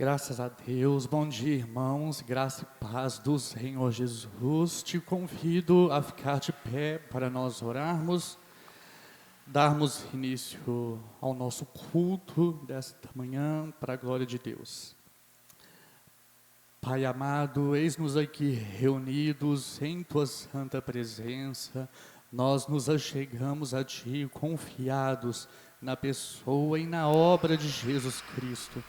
Graças a Deus, bom dia, irmãos, graça e paz do Senhor Jesus. Te convido a ficar de pé para nós orarmos, darmos início ao nosso culto desta manhã, para a glória de Deus. Pai amado, eis-nos aqui reunidos em Tua santa presença. Nós nos achegamos a Ti, confiados na pessoa e na obra de Jesus Cristo.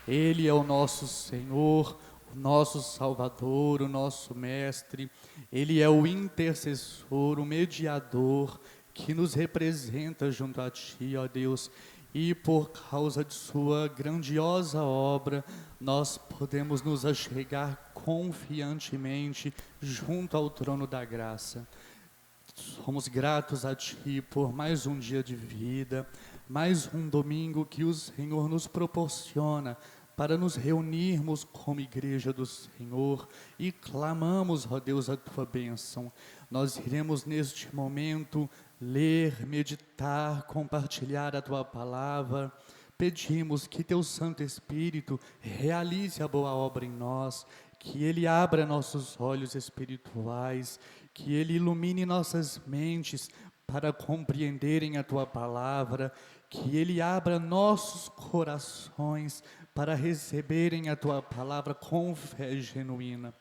Ele é o nosso Senhor, o nosso Salvador, o nosso Mestre. Ele é o intercessor, o mediador que nos representa junto a Ti, ó Deus. E por causa de Sua grandiosa obra, nós podemos nos achegar confiantemente junto ao trono da graça. Somos gratos a Ti por mais um dia de vida, mais um domingo que o Senhor nos proporciona para nos reunirmos como igreja do Senhor e clamamos, ó Deus, a Tua bênção. Nós iremos neste momento ler, meditar, compartilhar a Tua palavra. Pedimos que Teu Santo Espírito realize a boa obra em nós, que Ele abra nossos olhos espirituais, que Ele ilumine nossas mentes para compreenderem a Tua palavra, que Ele abra nossos corações para receberem a Tua palavra com fé genuína.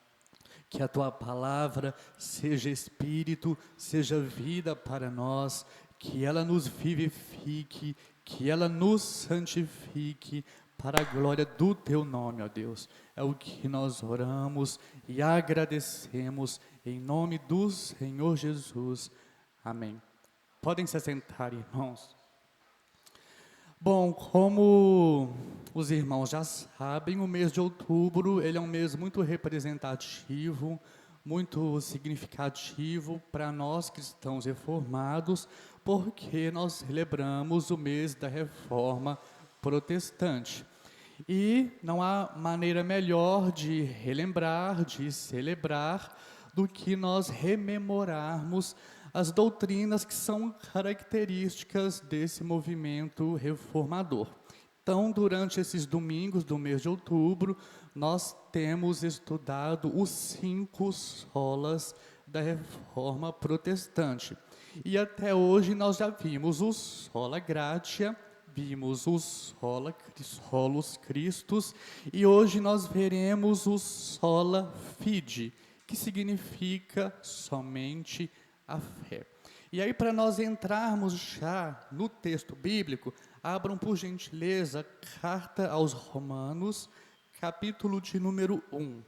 Que a Tua palavra seja Espírito, seja vida para nós, que ela nos vivifique, que ela nos santifique para a glória do Teu nome, ó Deus. É o que nós oramos e agradecemos em nome do Senhor Jesus. Amém. Podem se assentar, irmãos. Bom, como os irmãos já sabem, o mês de outubro ele é um mês muito representativo, muito significativo para nós cristãos reformados, porque nós celebramos o mês da Reforma Protestante. E não há maneira melhor de relembrar, de celebrar, do que nós rememorarmos as doutrinas que são características desse movimento reformador. Então, durante esses domingos do mês de outubro, nós temos estudado os 5 solas da Reforma Protestante. E até hoje nós já vimos o sola gratia, vimos o solus Christus, e hoje nós veremos o sola fide, que significa somente a fé. E aí, para nós entrarmos já no texto bíblico, abram por gentileza a carta aos Romanos, capítulo de número 1.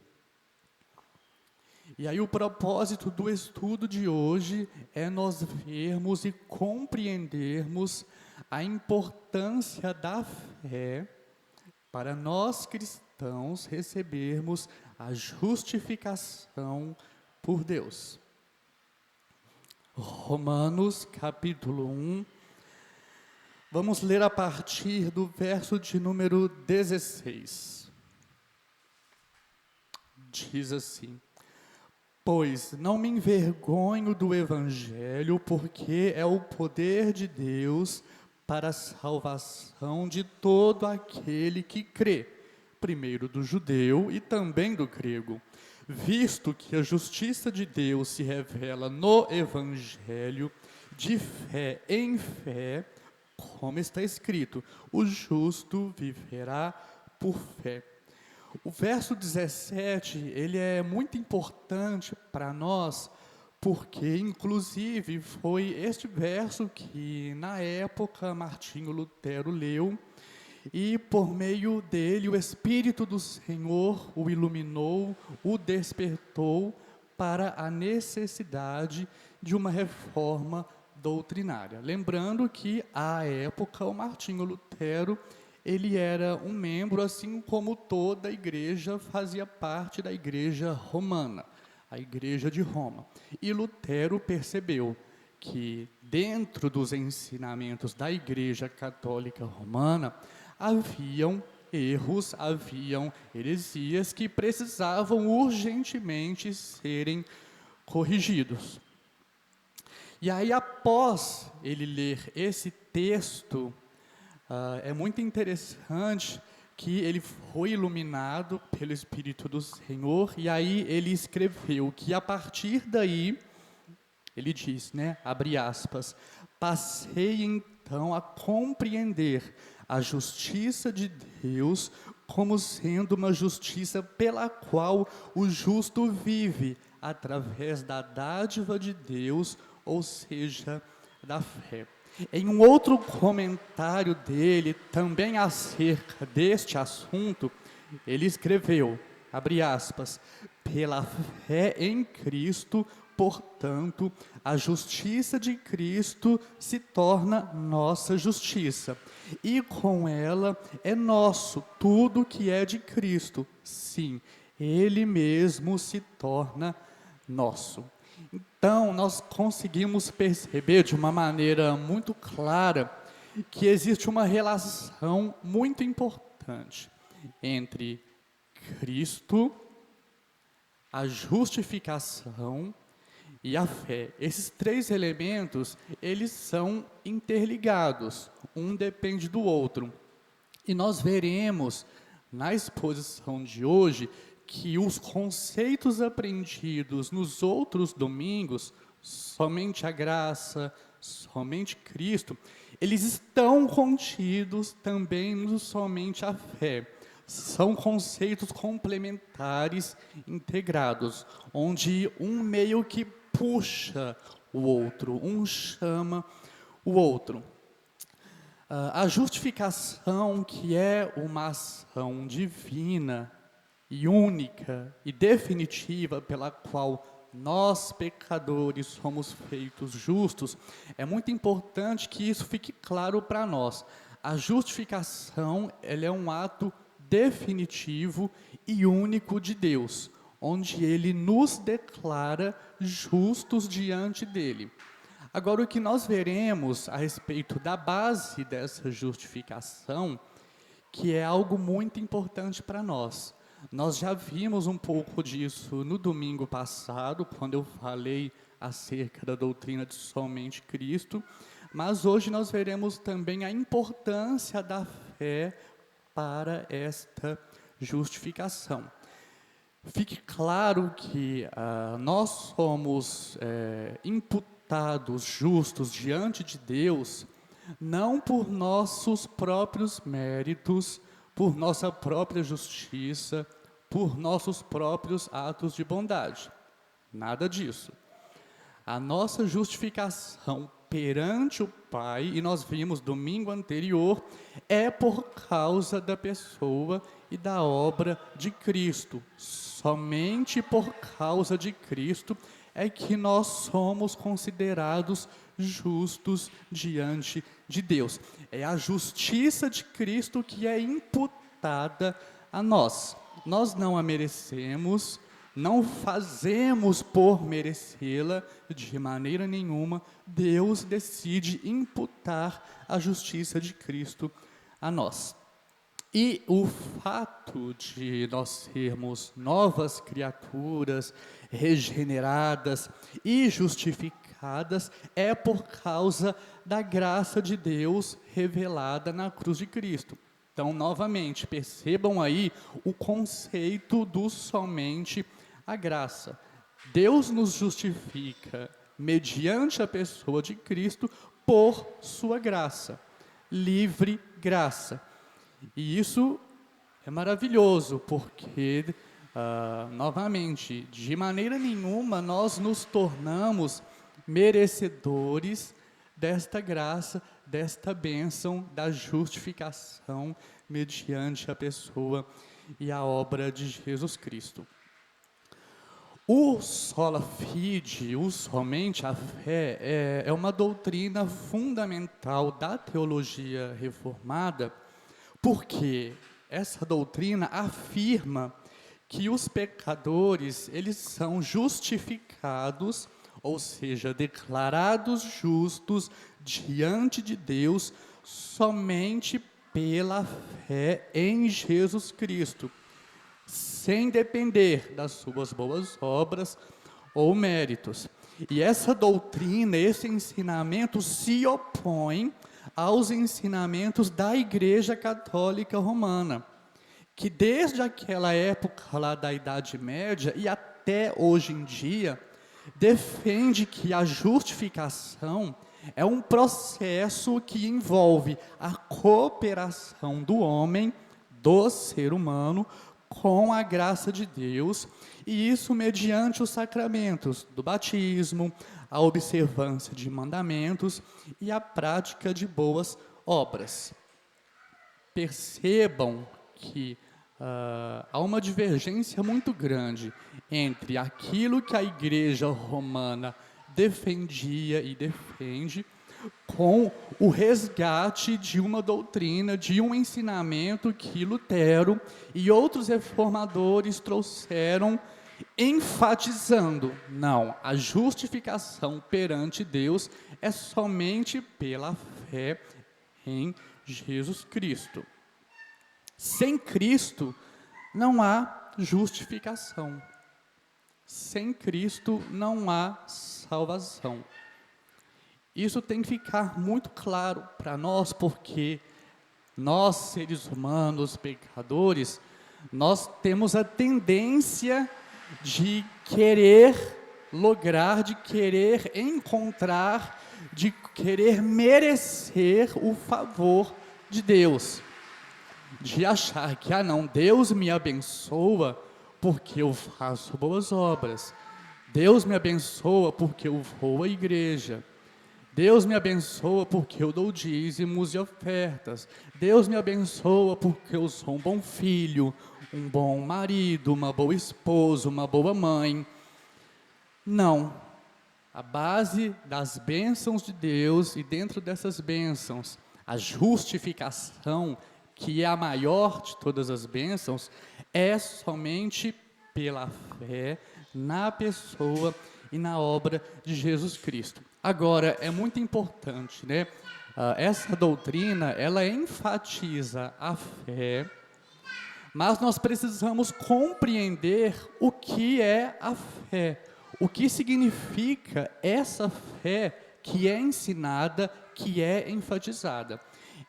E aí o propósito do estudo de hoje é nós vermos e compreendermos a importância da fé para nós cristãos recebermos a justificação por Deus. Romanos, capítulo 1, vamos ler a partir do verso de número 16. Diz assim: Pois não me envergonho do Evangelho, porque é o poder de Deus para a salvação de todo aquele que crê, primeiro do judeu e também do grego. Visto que a justiça de Deus se revela no Evangelho, de fé em fé, como está escrito, o justo viverá por fé. O verso 17, ele é muito importante para nós, porque inclusive foi este verso que na época Martinho Lutero leu, e por meio dele o Espírito do Senhor o iluminou, o despertou para a necessidade de uma reforma doutrinária. Lembrando que, à época, o Martinho Lutero, ele era um membro, assim como toda a igreja fazia parte da igreja romana, a igreja de Roma. E Lutero percebeu que, dentro dos ensinamentos da igreja católica romana, haviam erros, haviam heresias que precisavam urgentemente serem corrigidos. E aí, após ele ler esse texto, é muito interessante que ele foi iluminado pelo Espírito do Senhor, e aí ele escreveu que a partir daí, ele diz, né, abre aspas, passei então a compreender a justiça de Deus como sendo uma justiça pela qual o justo vive através da dádiva de Deus, ou seja, da fé. Em um outro comentário dele, também acerca deste assunto, ele escreveu, abre aspas, pela fé em Cristo, portanto, a justiça de Cristo se torna nossa justiça, e com ela é nosso tudo que é de Cristo. Sim, Ele mesmo se torna nosso. Então, nós conseguimos perceber de uma maneira muito clara que existe uma relação muito importante entre Cristo, a justificação e a fé. Esses três elementos, eles são interligados, um depende do outro. E nós veremos na exposição de hoje que os conceitos aprendidos nos outros domingos, somente a graça, somente Cristo, eles estão contidos também no somente a fé. São conceitos complementares, integrados, onde um meio que puxa o outro, um chama o outro. A justificação, que é uma ação divina e única e definitiva pela qual nós, pecadores, somos feitos justos, é muito importante que isso fique claro para nós. A justificação, ela é um ato definitivo e único de Deus, onde Ele nos declara justos diante dEle. Agora, o que nós veremos a respeito da base dessa justificação, que é algo muito importante para nós. Nós já vimos um pouco disso no domingo passado, quando eu falei acerca da doutrina de somente Cristo, mas hoje nós veremos também a importância da fé para esta justificação. Fique claro que nós somos imputados justos diante de Deus, não por nossos próprios méritos, por nossa própria justiça, por nossos próprios atos de bondade. Nada disso. A nossa justificação perante o Pai, e nós vimos domingo anterior, é por causa da pessoa e da obra de Cristo. Somente por causa de Cristo é que nós somos considerados justos diante de Deus. É a justiça de Cristo que é imputada a nós. Nós não a merecemos, não fazemos por merecê-la de maneira nenhuma. Deus decide imputar a justiça de Cristo a nós. E o fato de nós sermos novas criaturas, regeneradas e justificadas, é por causa da graça de Deus revelada na cruz de Cristo. Então, novamente, percebam aí o conceito do somente a graça. Deus nos justifica mediante a pessoa de Cristo por sua graça, livre graça. E isso é maravilhoso, porque, novamente, de maneira nenhuma nós nos tornamos merecedores desta graça, desta bênção, da justificação mediante a pessoa e a obra de Jesus Cristo. O sola fide, o somente a fé, é uma doutrina fundamental da teologia reformada, porque essa doutrina afirma que os pecadores, eles são justificados, ou seja, declarados justos diante de Deus somente pela fé em Jesus Cristo, sem depender das suas boas obras ou méritos. E essa doutrina, esse ensinamento se opõe aos ensinamentos da Igreja Católica Romana. que desde aquela época lá da Idade Média e até hoje em dia, defende que a justificação é um processo que envolve a cooperação do homem, do ser humano, com a graça de Deus, e isso mediante os sacramentos do batismo, a observância de mandamentos e a prática de boas obras. Percebam que há uma divergência muito grande entre aquilo que a Igreja Romana defendia e defende com o resgate de uma doutrina, de um ensinamento que Lutero e outros reformadores trouxeram, enfatizando: não, a justificação perante Deus é somente pela fé em Jesus Cristo. Sem Cristo não há justificação. Sem Cristo não há salvação. Isso tem que ficar muito claro para nós, porque nós, seres humanos, pecadores, nós temos a tendência de querer lograr, de querer encontrar, de querer merecer o favor de Deus. De achar que, não, Deus me abençoa porque eu faço boas obras. Deus me abençoa porque eu vou à igreja. Deus me abençoa porque eu dou dízimos e ofertas. Deus me abençoa porque eu sou um bom filho, um bom marido, uma boa esposa, uma boa mãe. Não. A base das bênçãos de Deus, e dentro dessas bênçãos, a justificação, que é a maior de todas as bênçãos, é somente pela fé na pessoa e na obra de Jesus Cristo. Agora, é muito importante, né? Essa doutrina, ela enfatiza a fé, mas nós precisamos compreender o que é a fé, o que significa essa fé que é ensinada, que é enfatizada.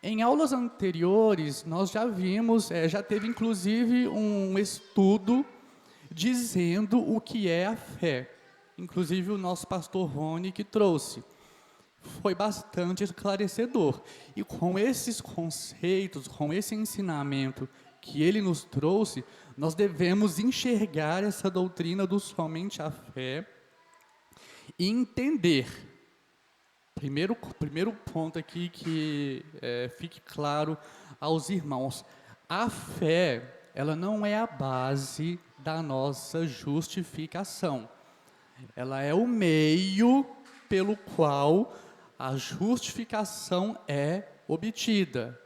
Em aulas anteriores, nós já vimos, já teve inclusive um estudo dizendo o que é a fé. Inclusive o nosso pastor Rony que trouxe. Foi bastante esclarecedor. E com esses conceitos, com esse ensinamento que ele nos trouxe, nós devemos enxergar essa doutrina do somente a fé e entender. Primeiro ponto aqui que fique claro aos irmãos. A fé, ela não é a base da nossa justificação. Ela é o meio pelo qual a justificação é obtida.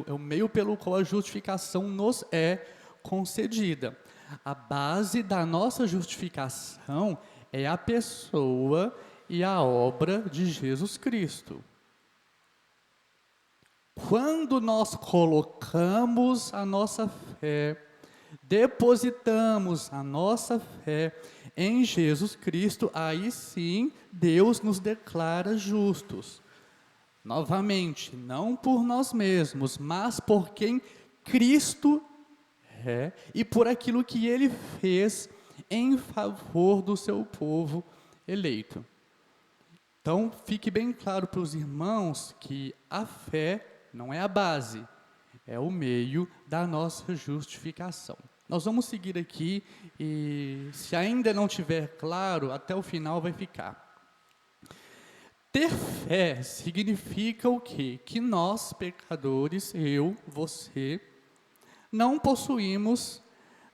É o meio pelo qual a justificação nos é concedida. A base da nossa justificação é a pessoa e a obra de Jesus Cristo. Quando nós colocamos a nossa fé, depositamos a nossa fé em Jesus Cristo, aí sim Deus nos declara justos. Novamente, não por nós mesmos, mas por quem Cristo é e por aquilo que Ele fez em favor do seu povo eleito. Então, fique bem claro para os irmãos que a fé não é a base, é o meio da nossa justificação. Nós vamos seguir aqui e, se ainda não tiver claro, até o final vai ficar. Ter fé significa o quê? Que nós, pecadores, eu, você, não possuímos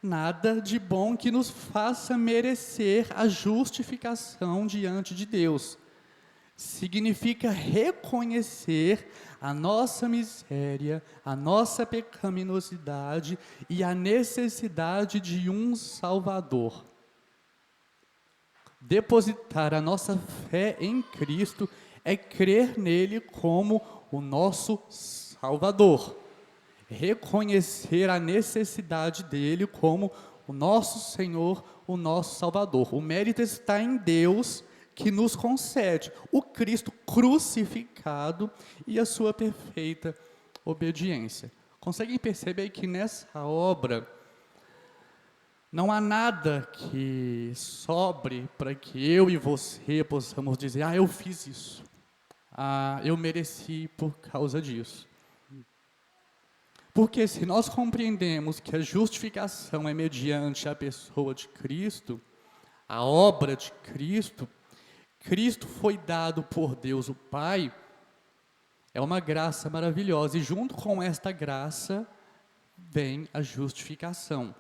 nada de bom que nos faça merecer a justificação diante de Deus. Significa reconhecer a nossa miséria, a nossa pecaminosidade e a necessidade de um Salvador. Depositar a nossa fé em Cristo é crer nele como o nosso Salvador. Reconhecer a necessidade dele como o nosso Senhor, o nosso Salvador. O mérito está em Deus, que nos concede o Cristo crucificado e a sua perfeita obediência. Conseguem perceber que nessa obra não há nada que sobre para que eu e você possamos dizer: ah, eu fiz isso, ah, eu mereci por causa disso. Porque se nós compreendemos que a justificação é mediante a pessoa de Cristo, a obra de Cristo, Cristo foi dado por Deus o Pai, é uma graça maravilhosa, e junto com esta graça vem a justificação.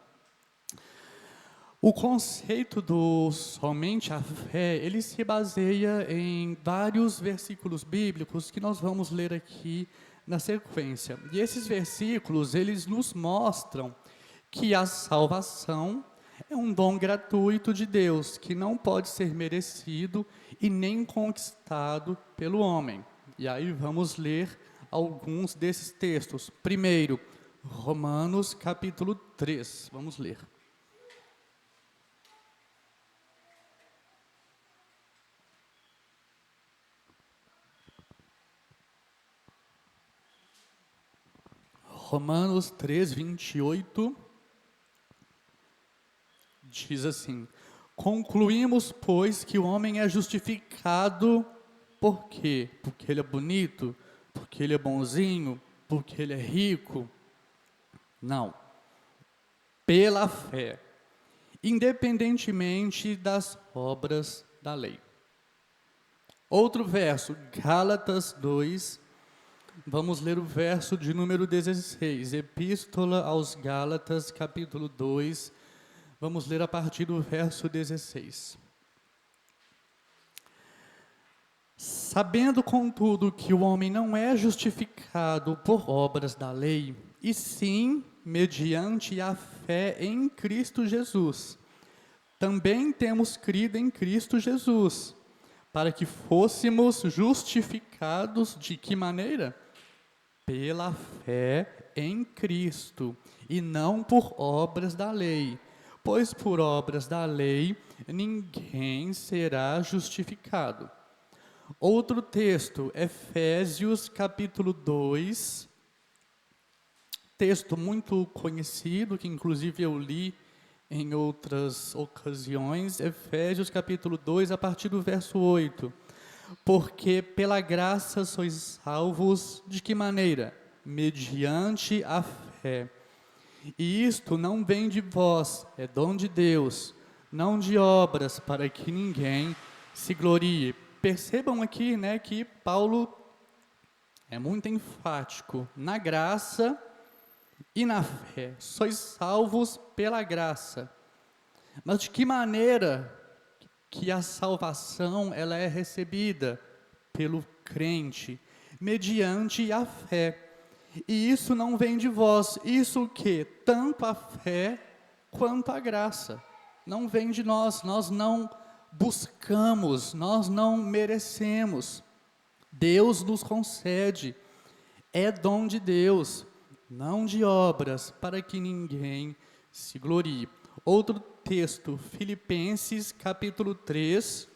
O conceito do somente a fé, ele se baseia em vários versículos bíblicos que nós vamos ler aqui na sequência. E esses versículos, eles nos mostram que a salvação é um dom gratuito de Deus, que não pode ser merecido e nem conquistado pelo homem. E aí vamos ler alguns desses textos. Primeiro, Romanos capítulo 3. Vamos ler. Romanos 3, 28, diz assim: concluímos, pois, que o homem é justificado por quê? Porque ele é bonito? Porque ele é bonzinho? Porque ele é rico? Não. Pela fé, independentemente das obras da lei. Outro verso, Gálatas 2, vamos ler o verso de número 16, Epístola aos Gálatas, capítulo 2, vamos ler a partir do verso 16. Sabendo, contudo, que o homem não é justificado por obras da lei, e sim mediante a fé em Cristo Jesus. Também temos crido em Cristo Jesus, para que fôssemos justificados de que maneira? Pela fé em Cristo, e não por obras da lei. Pois por obras da lei ninguém será justificado. Outro texto, Efésios capítulo 2, texto muito conhecido, que inclusive eu li em outras ocasiões, Efésios capítulo 2, a partir do verso 8. Porque pela graça sois salvos, de que maneira? Mediante a fé. E isto não vem de vós, é dom de Deus, não de obras, para que ninguém se glorie. Percebam aqui, né, que Paulo é muito enfático na graça e na fé. Sois salvos pela graça. Mas de que maneira que a salvação ela é recebida? Pelo crente, mediante a fé. E isso não vem de vós. Isso o quê? Tanto a fé quanto a graça. Não vem de nós, nós não buscamos, nós não merecemos. Deus nos concede, é dom de Deus, não de obras, para que ninguém se glorie. Outro texto, Filipenses capítulo 3.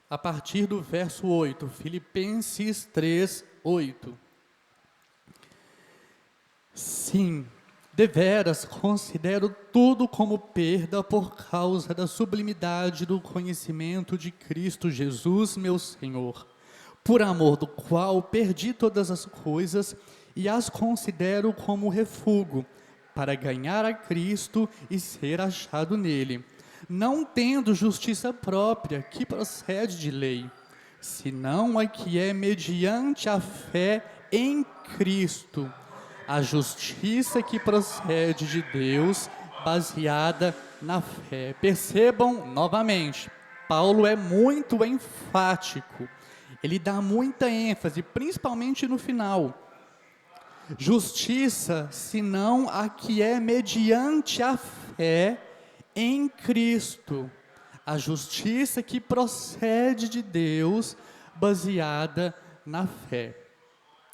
A partir do verso 8, Filipenses 3, 8. Sim, deveras considero tudo como perda por causa da sublimidade do conhecimento de Cristo Jesus, meu Senhor, por amor do qual perdi todas as coisas e as considero como refúgio, para ganhar a Cristo e ser achado nele, não tendo justiça própria que procede de lei, senão a que é mediante a fé em Cristo, a justiça que procede de Deus, baseada na fé. Percebam novamente, Paulo é muito enfático, ele dá muita ênfase, principalmente no final. Justiça, senão a que é mediante a fé em Cristo, a justiça que procede de Deus, baseada na fé.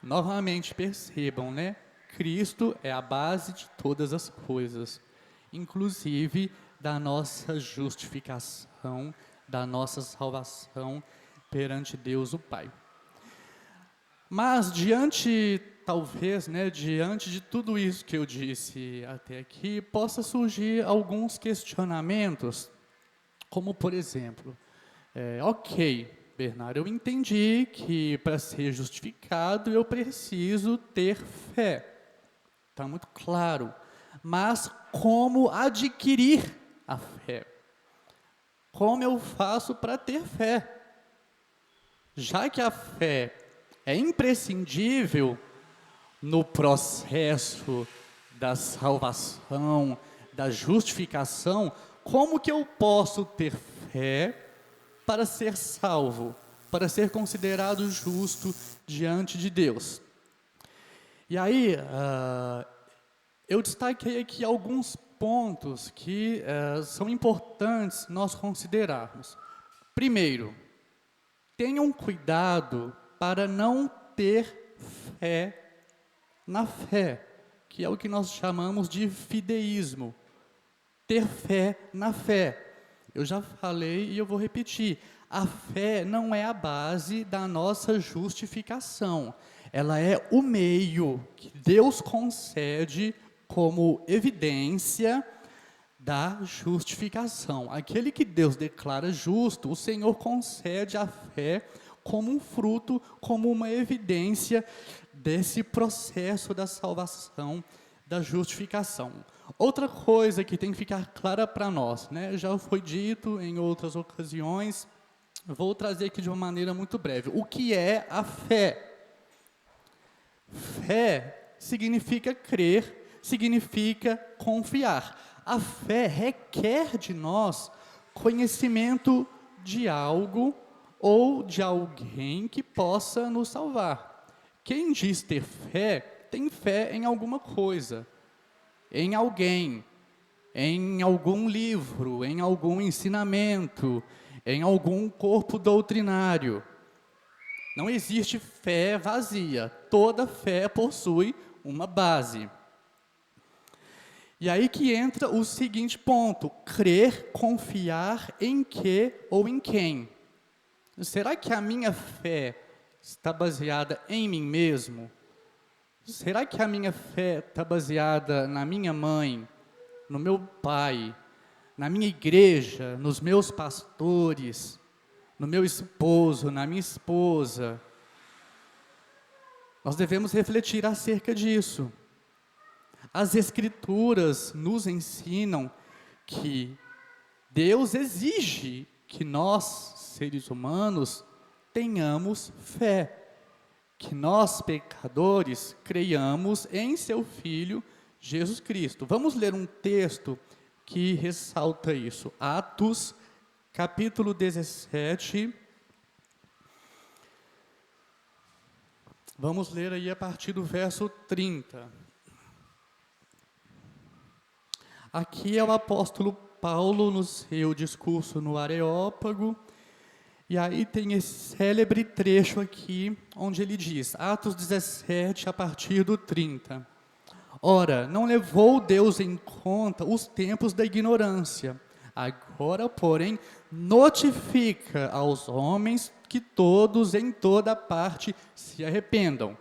Novamente percebam, né? Cristo é a base de todas as coisas, inclusive da nossa justificação, da nossa salvação perante Deus o Pai. Mas talvez, diante de tudo isso que eu disse até aqui, possa surgir alguns questionamentos, como por exemplo, ok, Bernardo, eu entendi que para ser justificado eu preciso ter fé. Está muito claro. Mas como adquirir a fé? Como eu faço para ter fé? Já que a fé é imprescindível no processo da salvação, da justificação, como que eu posso ter fé para ser salvo, para ser considerado justo diante de Deus? E aí, eu destaquei aqui alguns pontos que são importantes nós considerarmos. Primeiro, tenham cuidado para não ter fé na fé, que é o que nós chamamos de fideísmo. Ter fé na fé. Eu já falei e eu vou repetir. A fé não é a base da nossa justificação. Ela é o meio que Deus concede como evidência da justificação. Aquele que Deus declara justo, o Senhor concede a fé como um fruto, como uma evidência desse processo da salvação, da justificação. Outra coisa que tem que ficar clara para nós, já foi dito em outras ocasiões, vou trazer aqui de uma maneira muito breve. O que é a fé? Fé significa crer, significa confiar. A fé requer de nós conhecimento de algo ou de alguém que possa nos salvar. Quem diz ter fé, tem fé em alguma coisa, em alguém, em algum livro, em algum ensinamento, em algum corpo doutrinário. Não existe fé vazia, toda fé possui uma base. E aí que entra o seguinte ponto: crer, confiar em que ou em quem? Será que a minha fé está baseada em mim mesmo? Será que a minha fé está baseada na minha mãe, no meu pai, na minha igreja, nos meus pastores, no meu esposo, na minha esposa? Nós devemos refletir acerca disso. As Escrituras nos ensinam que Deus exige que nós, seres humanos, tenhamos fé, que nós, pecadores, creiamos em seu Filho, Jesus Cristo. Vamos ler um texto que ressalta isso. Atos, capítulo 17. Vamos ler aí a partir do verso 30. Aqui é o apóstolo Paulo no seu discurso no Areópago, e aí tem esse célebre trecho aqui, onde ele diz, Atos 17, a partir do 30. Ora, não levou Deus em conta os tempos da ignorância. Agora, porém, notifica aos homens que todos, em toda parte, se arrependam.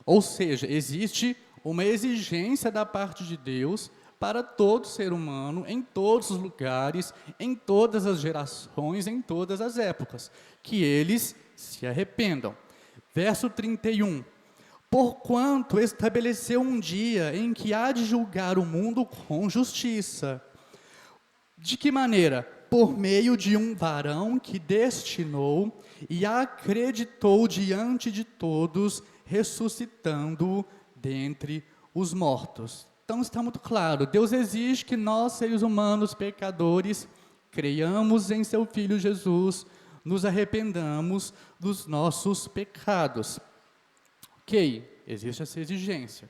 Ou seja, existe uma exigência da parte de Deus para todo ser humano, em todos os lugares, em todas as gerações, em todas as épocas, que eles se arrependam. Verso 31. Porquanto estabeleceu um dia em que há de julgar o mundo com justiça. De que maneira? Por meio de um varão que destinou e acreditou diante de todos, ressuscitando-o dentre os mortos. Então está muito claro, Deus exige que nós, seres humanos, pecadores, creiamos em seu Filho Jesus, nos arrependamos dos nossos pecados. Ok, existe essa exigência.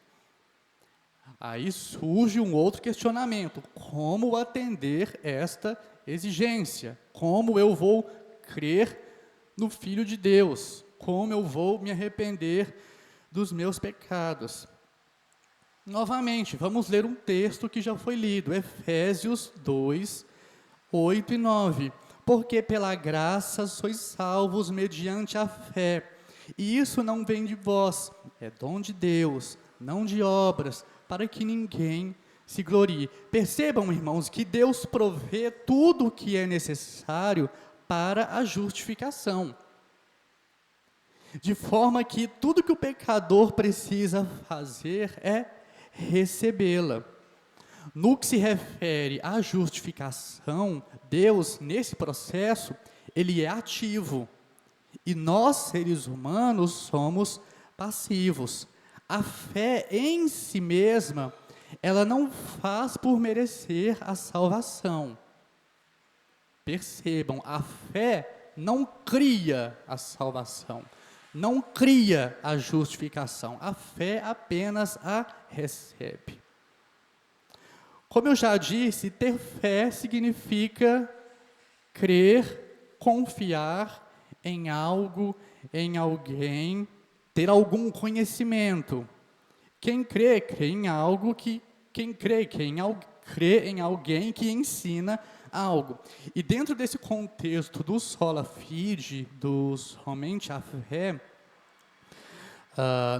Aí surge um outro questionamento: como atender esta exigência? Como eu vou crer no Filho de Deus? Como eu vou me arrepender dos meus pecados? Novamente, vamos ler um texto que já foi lido, Efésios 2, 8 e 9. Porque pela graça sois salvos mediante a fé. E isso não vem de vós, é dom de Deus, não de obras, para que ninguém se glorie. Percebam, irmãos, que Deus provê tudo o que é necessário para a justificação. De forma que tudo que o pecador precisa fazer é recebê-la. No que se refere à justificação, Deus, nesse processo, ele é ativo. E nós, seres humanos, somos passivos. A fé em si mesma, ela não faz por merecer a salvação. Percebam, a fé não cria a salvação, não cria a justificação. A fé apenas a recebe. Como eu já disse, ter fé significa crer, confiar em algo, em alguém, ter algum conhecimento. Quem crê, crê em algo que... Quem crê, crê em alguém que ensina algo. E dentro desse contexto do sola fide, do somente a fé,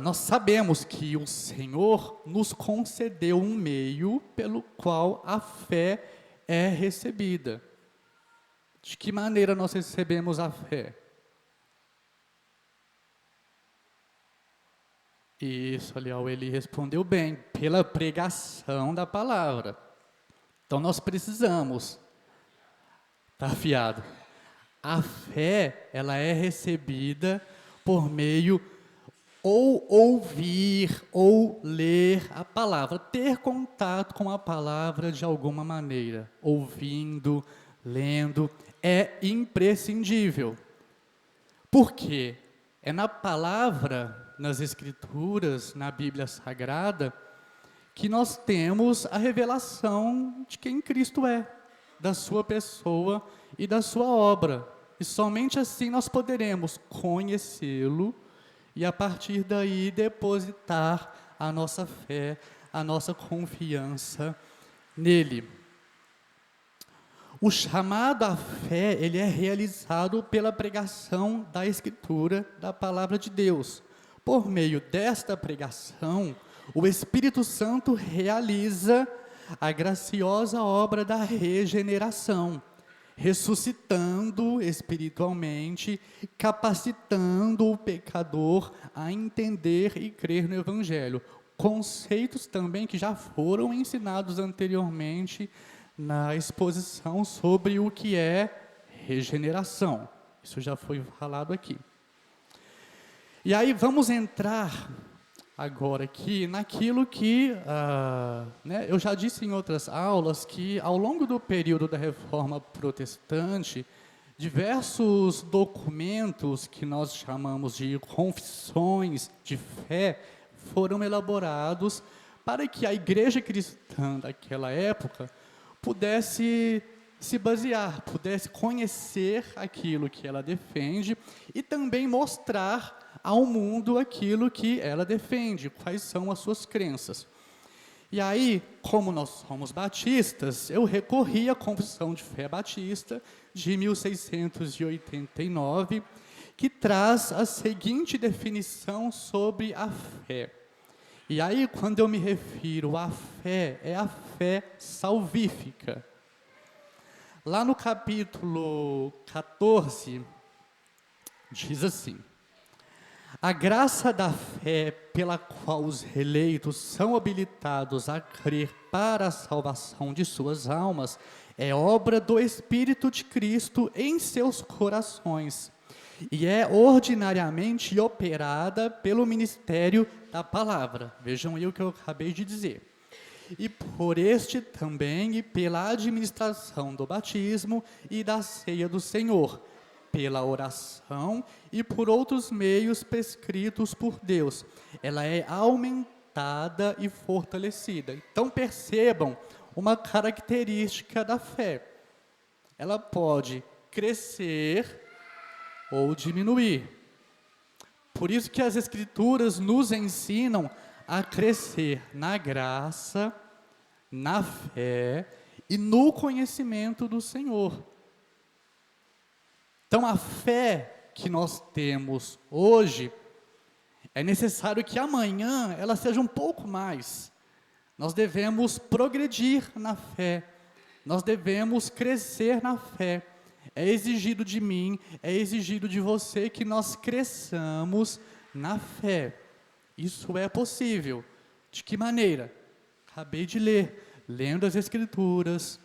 nós sabemos que o Senhor nos concedeu um meio pelo qual a fé é recebida. De que maneira nós recebemos a fé? Isso, ali, ele respondeu bem, pela pregação da palavra. Então nós precisamos, tá afiado? A fé, ela é recebida por meio ou ouvir, ou ler a palavra, ter contato com a palavra de alguma maneira, ouvindo, lendo, é imprescindível. Por quê? É na palavra, nas Escrituras, na Bíblia Sagrada, que nós temos a revelação de quem Cristo é, da sua pessoa e da sua obra. E somente assim nós poderemos conhecê-lo e a partir daí depositar a nossa fé, a nossa confiança nele. O chamado à fé, ele é realizado pela pregação da Escritura, da Palavra de Deus. Por meio desta pregação, o Espírito Santo realiza a graciosa obra da regeneração, ressuscitando espiritualmente, capacitando o pecador a entender e crer no Evangelho. Conceitos também que já foram ensinados anteriormente na exposição sobre o que é regeneração. Isso já foi falado aqui. E aí vamos entrar agora aqui naquilo que, eu já disse em outras aulas, que ao longo do período da Reforma Protestante, diversos documentos que nós chamamos de confissões de fé foram elaborados para que a igreja cristã daquela época pudesse se basear, pudesse conhecer aquilo que ela defende e também mostrar ao mundo aquilo que ela defende, quais são as suas crenças. E aí, como nós somos batistas, eu recorri à Confissão de Fé Batista de 1689, que traz a seguinte definição sobre a fé. E aí, quando eu me refiro à fé, é a fé salvífica. Lá no capítulo 14, diz assim: a graça da fé pela qual os eleitos são habilitados a crer para a salvação de suas almas é obra do Espírito de Cristo em seus corações e é ordinariamente operada pelo ministério da palavra. Vejam aí o que eu acabei de dizer. E por este também e pela administração do batismo e da ceia do Senhor, pela oração e por outros meios prescritos por Deus. Ela é aumentada e fortalecida. Então percebam uma característica da fé. Ela pode crescer ou diminuir. Por isso que as Escrituras nos ensinam a crescer na graça, na fé e no conhecimento do Senhor. Então, a fé que nós temos hoje, é necessário que amanhã ela seja um pouco mais. Nós devemos progredir na fé, nós devemos crescer na fé. É exigido de mim, é exigido de você que nós cresçamos na fé. Isso é possível. De que maneira? Acabei de ler, lendo as Escrituras,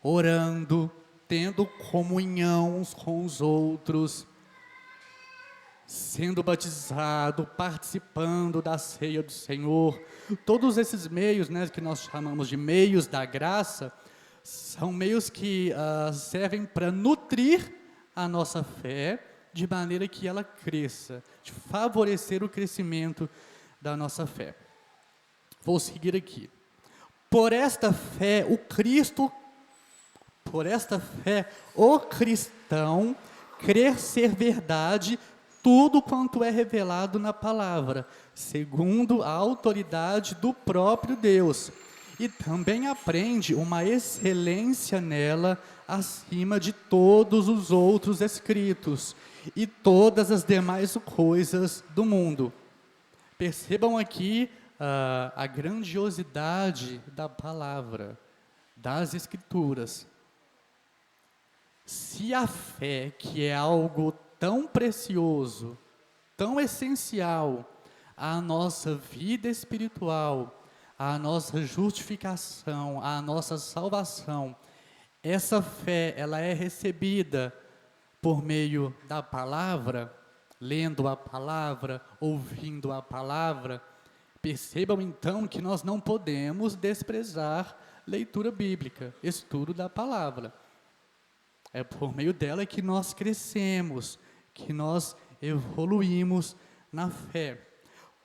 orando, tendo comunhão uns com os outros, sendo batizado, participando da ceia do Senhor. Todos esses meios, né, que nós chamamos de meios da graça, são meios que servem para nutrir a nossa fé, de maneira que ela cresça, de favorecer o crescimento da nossa fé. Vou seguir aqui. Por esta fé, o cristão crer ser verdade tudo quanto é revelado na palavra, segundo a autoridade do próprio Deus, e também aprende uma excelência nela acima de todos os outros escritos e todas as demais coisas do mundo. Percebam aqui a grandiosidade da palavra, das Escrituras. Se a fé, que é algo tão precioso, tão essencial à nossa vida espiritual, à nossa justificação, à nossa salvação, essa fé, ela é recebida por meio da palavra, lendo a palavra, ouvindo a palavra. Percebam então que nós não podemos desprezar leitura bíblica, estudo da palavra. É por meio dela que nós crescemos, que nós evoluímos na fé.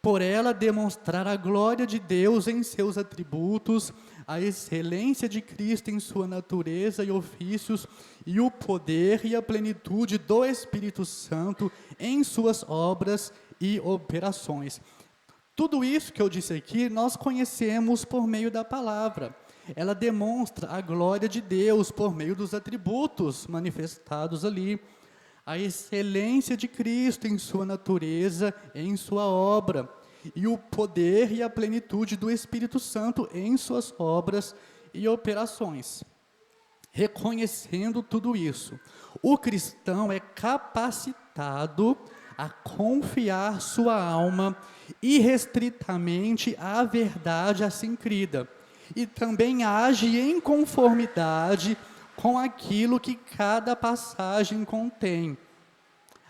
Por ela demonstrar a glória de Deus em seus atributos, a excelência de Cristo em sua natureza e ofícios, e o poder e a plenitude do Espírito Santo em suas obras e operações. Tudo isso que eu disse aqui, nós conhecemos por meio da palavra. Ela demonstra a glória de Deus por meio dos atributos manifestados ali, a excelência de Cristo em sua natureza, em sua obra, e o poder e a plenitude do Espírito Santo em suas obras e operações. Reconhecendo tudo isso, o cristão é capacitado a confiar sua alma irrestritamente à verdade assim crida, e também age em conformidade com aquilo que cada passagem contém,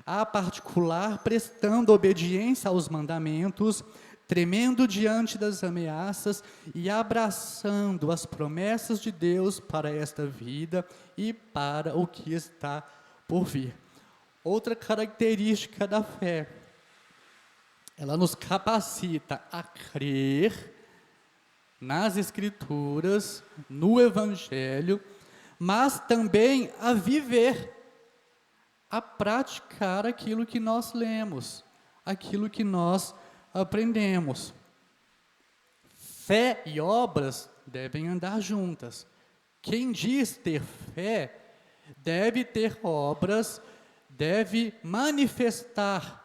a particular prestando obediência aos mandamentos, tremendo diante das ameaças e abraçando as promessas de Deus para esta vida e para o que está por vir. Outra característica da fé, ela nos capacita a crer nas Escrituras, no Evangelho, mas também a viver, a praticar aquilo que nós lemos, aquilo que nós aprendemos. Fé e obras devem andar juntas. Quem diz ter fé, deve ter obras, deve manifestar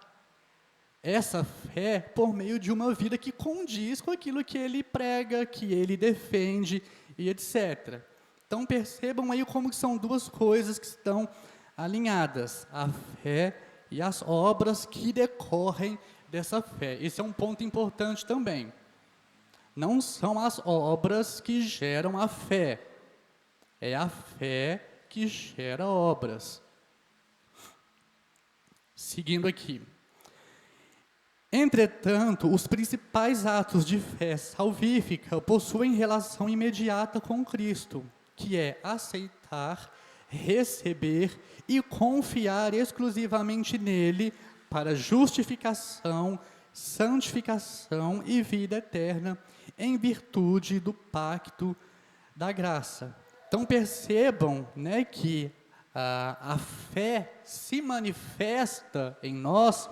essa fé por meio de uma vida que condiz com aquilo que ele prega, que ele defende e etc. Então percebam aí como que são duas coisas que estão alinhadas, a fé e as obras que decorrem dessa fé. Esse é um ponto importante também. Não são as obras que geram a fé, é a fé que gera obras. Seguindo aqui. Entretanto, os principais atos de fé salvífica possuem relação imediata com Cristo, que é aceitar, receber e confiar exclusivamente nele para justificação, santificação e vida eterna, em virtude do pacto da graça. Então percebam, né, que a fé se manifesta em nós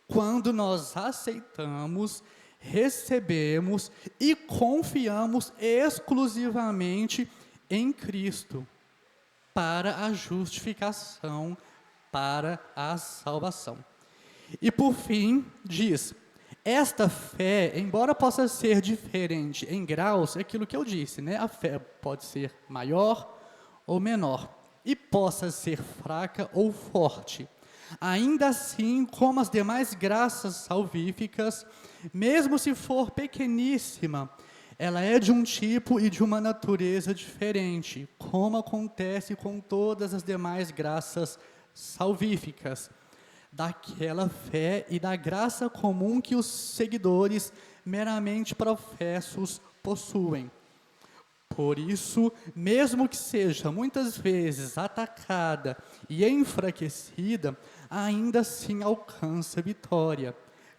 quando nós aceitamos, recebemos e confiamos exclusivamente em Cristo para a justificação, para a salvação. E por fim, diz, esta fé, embora possa ser diferente em graus, é aquilo que eu disse, né? A fé pode ser maior ou menor, e possa ser fraca ou forte. Ainda assim, como as demais graças salvíficas, mesmo se for pequeníssima, ela é de um tipo e de uma natureza diferente, como acontece com todas as demais graças salvíficas, daquela fé e da graça comum que os seguidores meramente professos possuem. Por isso, mesmo que seja muitas vezes atacada e enfraquecida, ainda assim alcança vitória,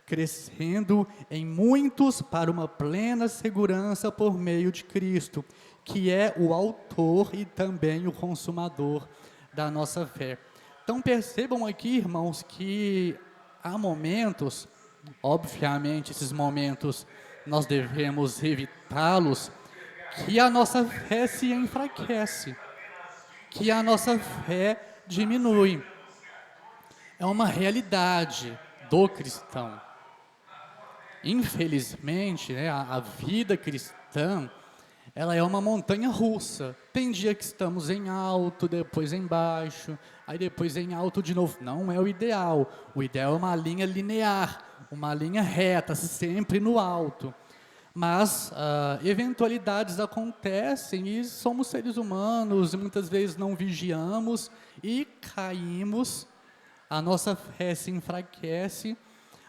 crescendo em muitos para uma plena segurança por meio de Cristo, que é o autor e também o consumador da nossa fé. Então percebam aqui, irmãos, que há momentos, obviamente esses momentos nós devemos evitá-los, que a nossa fé se enfraquece, que a nossa fé diminui. É uma realidade do cristão. Infelizmente, né, a vida cristã, ela é uma montanha russa. Tem dia que estamos em alto, depois em baixo, aí depois em alto de novo. Não é o ideal. O ideal é uma linha linear, uma linha reta, sempre no alto. Mas eventualidades acontecem e somos seres humanos e muitas vezes não vigiamos e caímos, a nossa fé se enfraquece,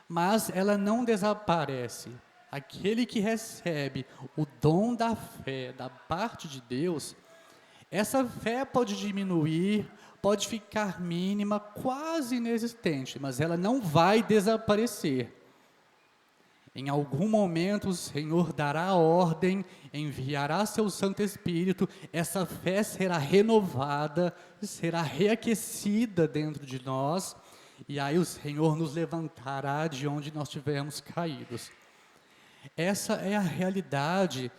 mas ela não desaparece. Aquele que recebe o dom da fé da parte de Deus, essa fé pode diminuir, pode ficar mínima, quase inexistente, mas ela não vai desaparecer. Em algum momento o Senhor dará a ordem, enviará seu Santo Espírito, essa fé será renovada, será reaquecida dentro de nós, e aí o Senhor nos levantará de onde nós tivermos caídos. Essa é a realidade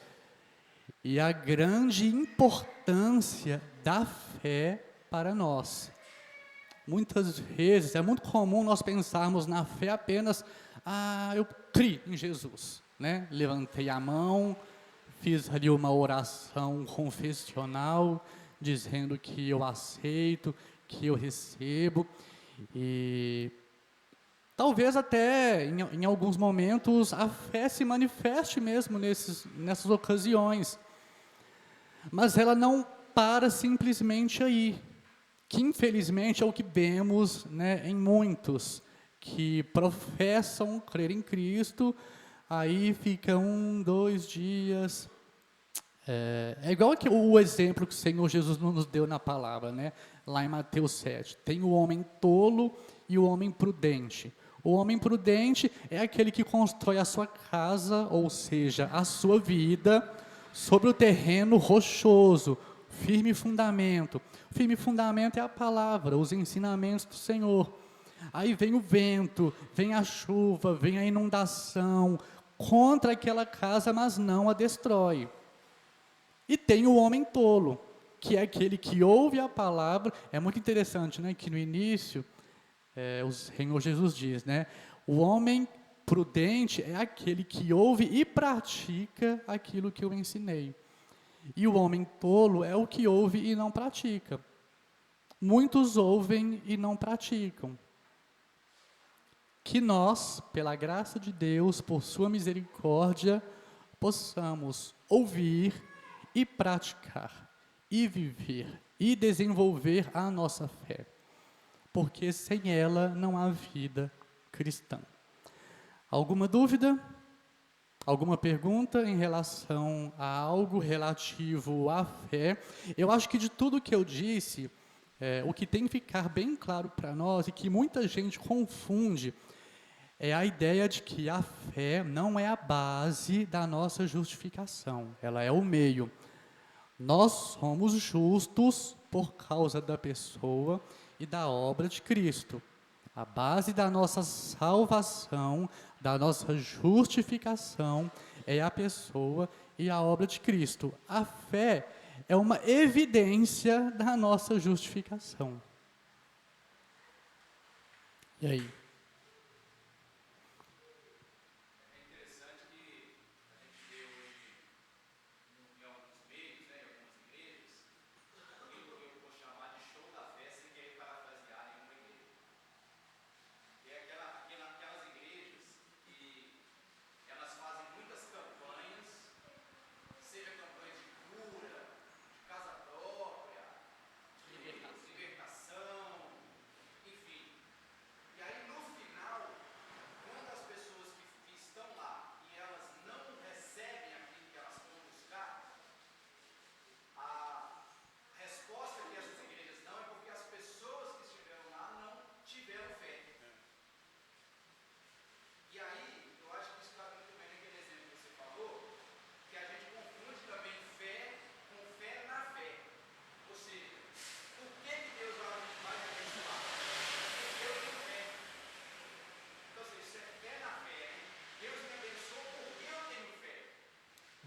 e a grande importância da fé para nós. Muitas vezes, é muito comum nós pensarmos na fé apenas, eu criei em Jesus, né? Levantei a mão, fiz ali uma oração confessional, dizendo que eu aceito, que eu recebo, e talvez até em alguns momentos a fé se manifeste mesmo nessas ocasiões, mas ela não para simplesmente aí, que infelizmente é o que vemos, né, em muitos que professam crer em Cristo, aí fica 1, 2 dias. É igual o exemplo que o Senhor Jesus nos deu na palavra, né? Lá em Mateus 7. Tem o homem tolo e o homem prudente. O homem prudente é aquele que constrói a sua casa, ou seja, a sua vida, sobre o terreno rochoso, firme fundamento. Firme fundamento é a palavra, os ensinamentos do Senhor. Aí vem o vento, vem a chuva, vem a inundação contra aquela casa, mas não a destrói. E tem o homem tolo, que é aquele que ouve a palavra. É muito interessante, né, que no início, o Senhor Jesus diz, né, o homem prudente é aquele que ouve e pratica aquilo que eu ensinei. E o homem tolo é o que ouve e não pratica. Muitos ouvem e não praticam. Que nós, pela graça de Deus, por sua misericórdia, possamos ouvir e praticar, e viver, e desenvolver a nossa fé, porque sem ela não há vida cristã. Alguma dúvida? Alguma pergunta em relação a algo relativo à fé? Eu acho que de tudo que eu disse, o que tem que ficar bem claro para nós, e que muita gente confunde, é a ideia de que a fé não é a base da nossa justificação, ela é o meio. Nós somos justos por causa da pessoa e da obra de Cristo. A base da nossa salvação, da nossa justificação, é a pessoa e a obra de Cristo. A fé é uma evidência da nossa justificação. E aí?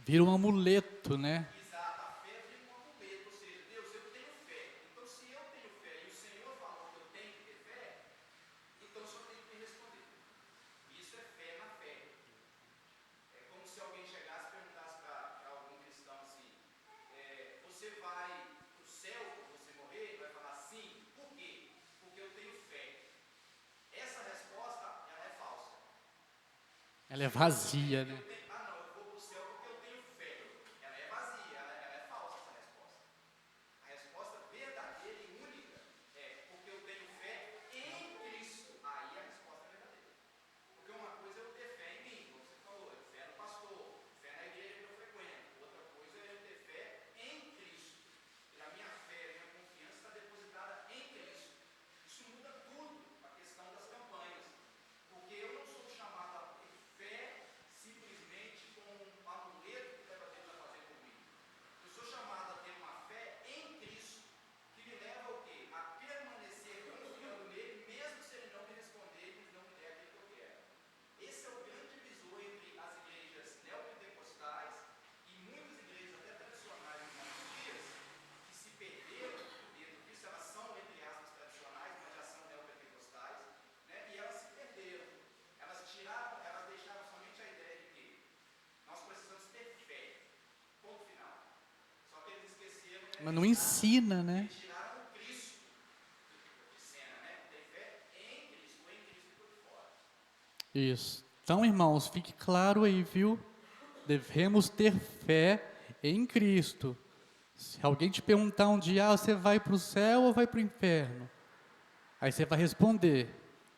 Vira um amuleto, né? Exato, a fé vira um amuleto, ou seja, Deus, eu tenho fé. Então, se eu tenho fé e o Senhor falou que eu tenho que ter fé, então o Senhor tem que me responder. Isso é fé na fé. É como se alguém chegasse e perguntasse para algum cristão assim: você vai para o céu quando você morrer? Vai falar sim. Por quê? Porque eu tenho fé. Essa resposta, ela é falsa. Ela é vazia, né? Não, eu vou para o céu porque eu tenho fé. Ela é vazia, ela é falsa essa resposta. A resposta verdadeira e única é porque eu tenho fé em Cristo. Aí a resposta é verdadeira. Porque uma coisa é eu ter fé em mim, como você falou, fé no pastor, fé na igreja que eu frequento. Outra coisa é eu ter fé em Cristo. E a minha fé, a minha confiança está depositada em Cristo. Isso muda tudo a questão das campanhas. Porque eu não sou chamado a ter fé simplesmente como um amuleto que leva Deus a fazer comigo. Eu sou chamado a ter uma fé em Cristo, que me leva ao quê? A permanecer confiando nele, mesmo se ele não me responder e não me der aquilo que eu quero. Esse é o grande divisor entre as igrejas neopentecostais e muitas igrejas até tradicionais nos nossos dias, que se perderam dentro disso. Elas são, entre aspas, tradicionais, mas já são neopentecostais, né? E elas se perderam. Elas deixaram somente a ideia de que nós precisamos ter fé. Ponto final. Só que eles esqueceram, né? Mas não ensina, né? Eles tiraram o Cristo de cena, né? Ter fé em Cristo, ou em Cristo por fora. Isso. Então, irmãos, fique claro aí, viu? Devemos ter fé em Cristo. Se alguém te perguntar um dia, você vai para o céu ou vai para o inferno? Aí você vai responder,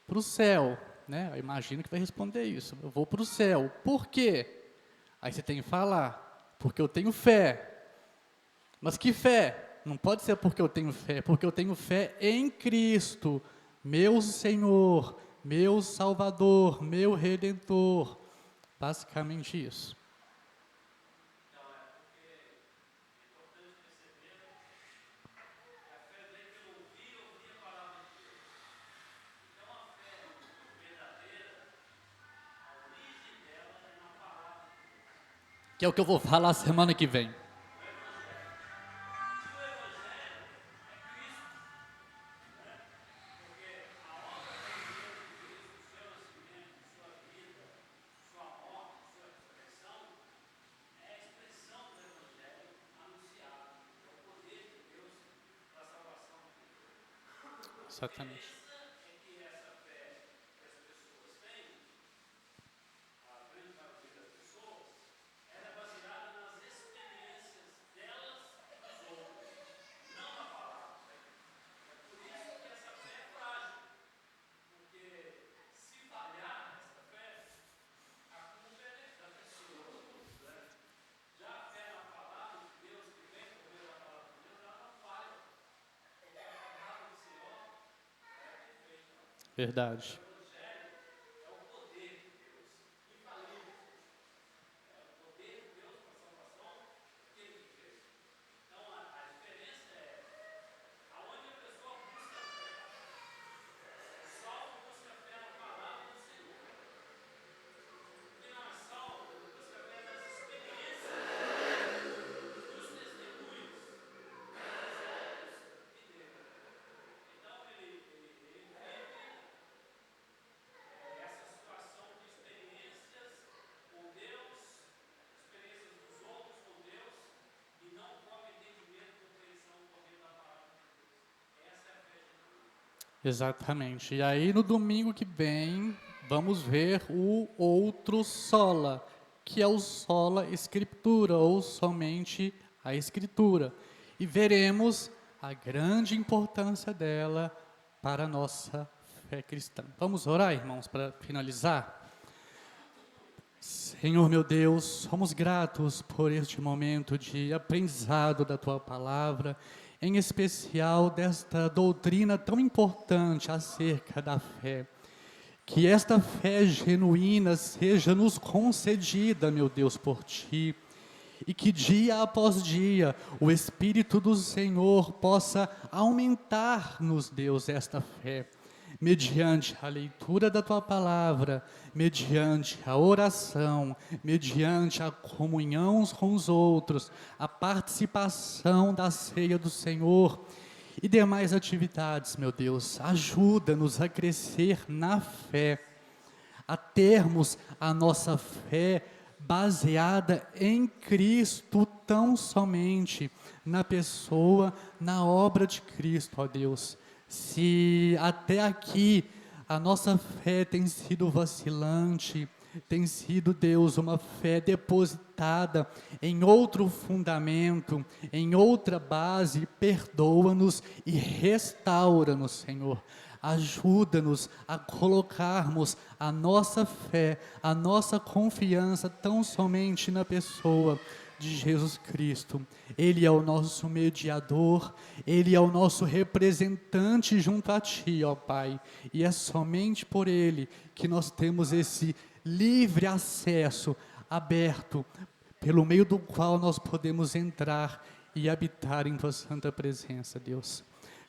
para o céu, né? Eu imagino que vai responder isso. Eu vou para o céu. Por quê? Aí você tem que falar, porque eu tenho fé. Mas que fé? Não pode ser porque eu tenho fé, porque eu tenho fé em Cristo, meu Senhor, meu Salvador, meu Redentor. Basicamente isso. Que é o que eu vou falar semana que vem. Exatamente. Verdade. Exatamente. E aí no domingo que vem vamos ver o outro sola, que é o sola escritura, ou somente a escritura. E veremos a grande importância dela para a nossa fé cristã. Vamos orar, irmãos, para finalizar? Senhor meu Deus, somos gratos por este momento de aprendizado da Tua Palavra, em especial desta doutrina tão importante acerca da fé. Que esta fé genuína seja nos concedida, meu Deus, por Ti, e que dia após dia o Espírito do Senhor possa aumentar-nos, Deus, esta fé, mediante a leitura da Tua Palavra, mediante a oração, mediante a comunhão uns com os outros, a participação da ceia do Senhor e demais atividades, meu Deus. Ajuda-nos a crescer na fé, a termos a nossa fé baseada em Cristo, tão somente na pessoa, na obra de Cristo, ó Deus. Se até aqui a nossa fé tem sido vacilante, tem sido, Deus, uma fé depositada em outro fundamento, em outra base, perdoa-nos e restaura-nos, Senhor. Ajuda-nos a colocarmos a nossa fé, a nossa confiança tão somente na pessoa de Jesus Cristo. Ele é o nosso mediador, Ele é o nosso representante junto a Ti, ó Pai. E é somente por Ele que nós temos esse livre acesso, aberto, pelo meio do qual nós podemos entrar e habitar em Tua santa presença, Deus.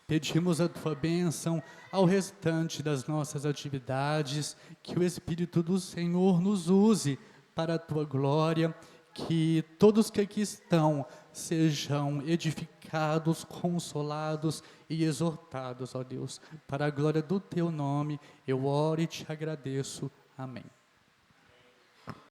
Pedimos a Tua bênção ao restante das nossas atividades, que o Espírito do Senhor nos use para a Tua glória, que todos que aqui estão sejam edificados, consolados e exortados, ó Deus. Para a glória do Teu nome, eu oro e Te agradeço. Amém.